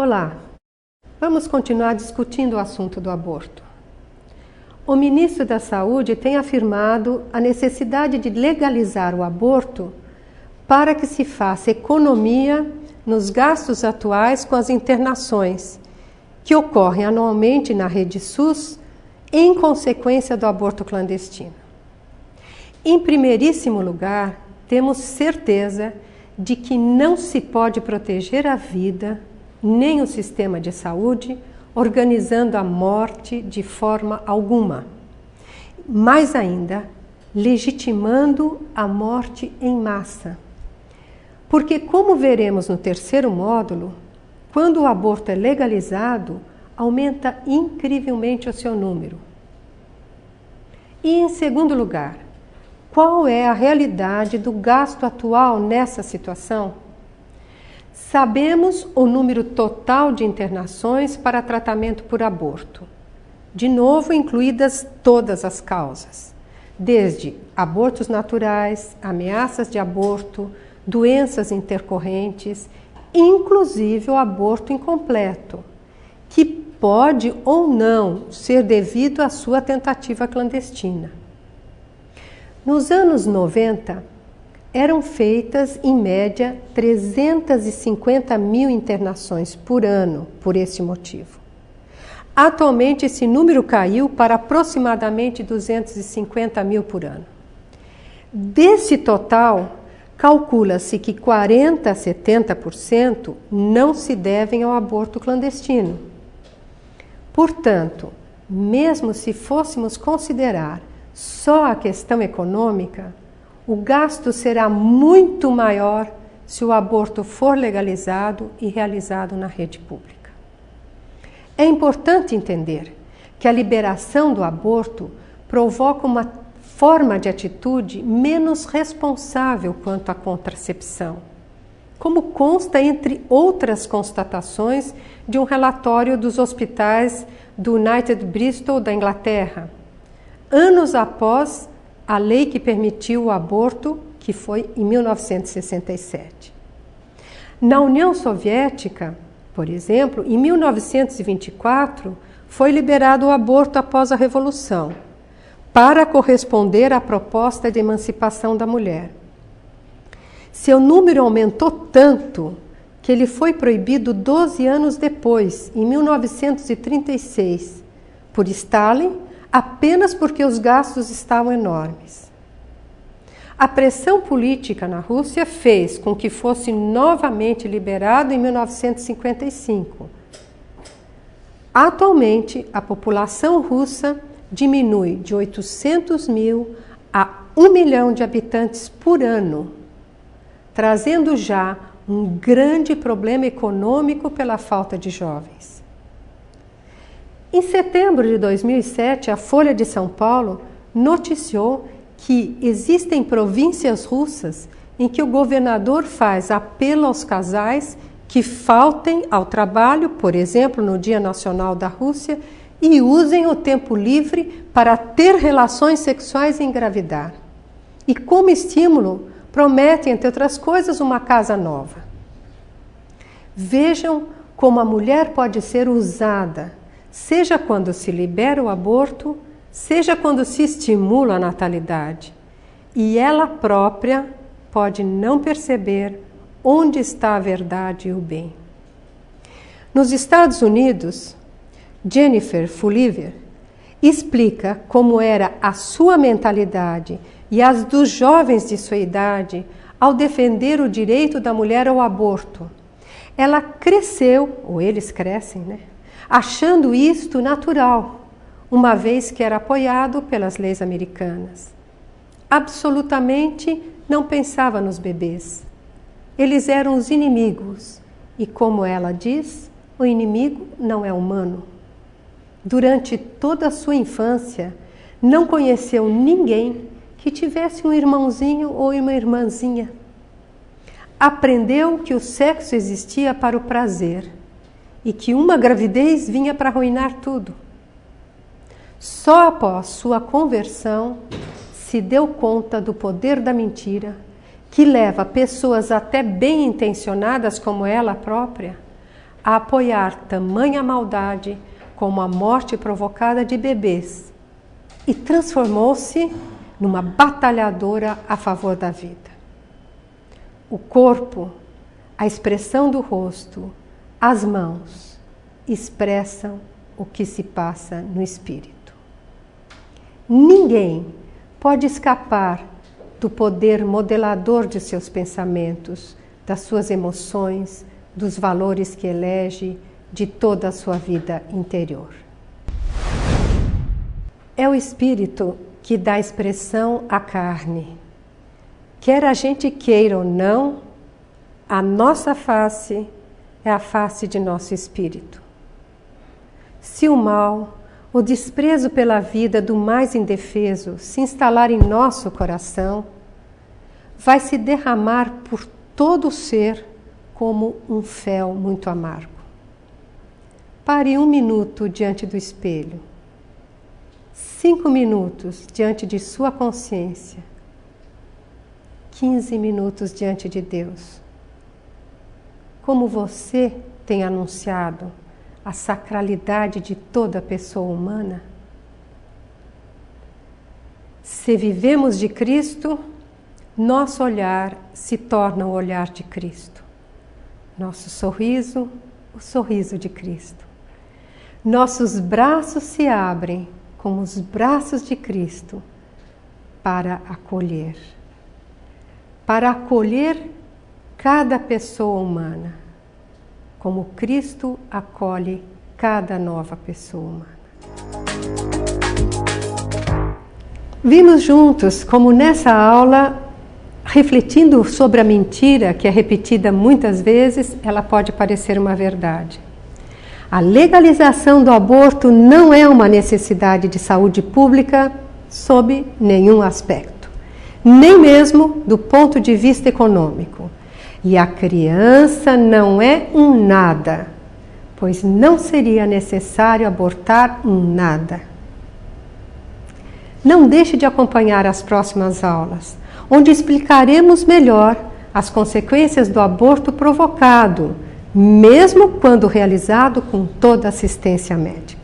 Olá, vamos continuar discutindo o assunto do aborto. O ministro da Saúde tem afirmado a necessidade de legalizar o aborto para que se faça economia nos gastos atuais com as internações que ocorrem anualmente na rede SUS em consequência do aborto clandestino. Em primeiríssimo lugar, temos certeza de que não se pode proteger a vida nem o sistema de saúde organizando a morte de forma alguma. Mais ainda, legitimando a morte em massa. Porque, como veremos no terceiro módulo, quando o aborto é legalizado, aumenta incrivelmente o seu número. E, em segundo lugar, qual é a realidade do gasto atual nessa situação? Sabemos o número total de internações para tratamento por aborto. De novo, incluídas todas as causas, desde abortos naturais, ameaças de aborto, doenças intercorrentes, inclusive o aborto incompleto, que pode ou não ser devido à sua tentativa clandestina. Nos anos 90, eram feitas, em média, 350 mil internações por ano por esse motivo. Atualmente, esse número caiu para aproximadamente 250 mil por ano. Desse total, calcula-se que 40% a 70% não se devem ao aborto clandestino. Portanto, mesmo se fôssemos considerar só a questão econômica, o gasto será muito maior se o aborto for legalizado e realizado na rede pública. É importante entender que a liberação do aborto provoca uma forma de atitude menos responsável quanto à contracepção, como consta entre outras constatações de um relatório dos hospitais do United Bristol da Inglaterra, anos após a lei que permitiu o aborto, que foi em 1967. Na União Soviética, por exemplo, em 1924, foi liberado o aborto após a Revolução, para corresponder à proposta de emancipação da mulher. Seu número aumentou tanto que ele foi proibido 12 anos depois, em 1936, por Stalin, apenas porque os gastos estavam enormes. A pressão política na Rússia fez com que fosse novamente liberado em 1955. Atualmente, a população russa diminui de 800 mil a 1 milhão de habitantes por ano, trazendo já um grande problema econômico pela falta de jovens. Em setembro de 2007, a Folha de São Paulo noticiou que existem províncias russas em que o governador faz apelo aos casais que faltem ao trabalho, por exemplo, no Dia Nacional da Rússia, e usem o tempo livre para ter relações sexuais e engravidar. E como estímulo, prometem, entre outras coisas, uma casa nova. Vejam como a mulher pode ser usada, seja quando se libera o aborto, seja quando se estimula a natalidade. E ela própria pode não perceber onde está a verdade e o bem. Nos Estados Unidos, Jennifer Fulliver explica como era a sua mentalidade e as dos jovens de sua idade ao defender o direito da mulher ao aborto. Ela cresceu, ou eles crescem, achando isto natural, uma vez que era apoiado pelas leis americanas. Absolutamente não pensava nos bebês. Eles eram os inimigos e, como ela diz, o inimigo não é humano. Durante toda a sua infância, não conheceu ninguém que tivesse um irmãozinho ou uma irmãzinha. Aprendeu que o sexo existia para o prazer e que uma gravidez vinha para arruinar tudo. Só após sua conversão se deu conta do poder da mentira, que leva pessoas até bem intencionadas como ela própria a apoiar tamanha maldade como a morte provocada de bebês e transformou-se numa batalhadora a favor da vida. O corpo, a expressão do rosto, as mãos expressam o que se passa no espírito. Ninguém pode escapar do poder modelador de seus pensamentos, das suas emoções, dos valores que elege, de toda a sua vida interior. É o espírito que dá expressão à carne. Quer a gente queira ou não, a nossa face é a face de nosso espírito. Se o mal, o desprezo pela vida do mais indefeso se instalar em nosso coração, vai se derramar por todo o ser como um fel muito amargo. Pare 1 minuto diante do espelho, 5 minutos diante de sua consciência, 15 minutos diante de Deus. Como você tem anunciado a sacralidade de toda pessoa humana? Se vivemos de Cristo, nosso olhar se torna o olhar de Cristo. Nosso sorriso, o sorriso de Cristo. Nossos braços se abrem como os braços de Cristo para acolher. Para acolher cada pessoa humana, como Cristo acolhe cada nova pessoa humana. Vimos juntos como nessa aula, refletindo sobre a mentira que é repetida muitas vezes, ela pode parecer uma verdade. A legalização do aborto não é uma necessidade de saúde pública sob nenhum aspecto, nem mesmo do ponto de vista econômico. E a criança não é um nada, pois não seria necessário abortar um nada. Não deixe de acompanhar as próximas aulas, onde explicaremos melhor as consequências do aborto provocado, mesmo quando realizado com toda assistência médica.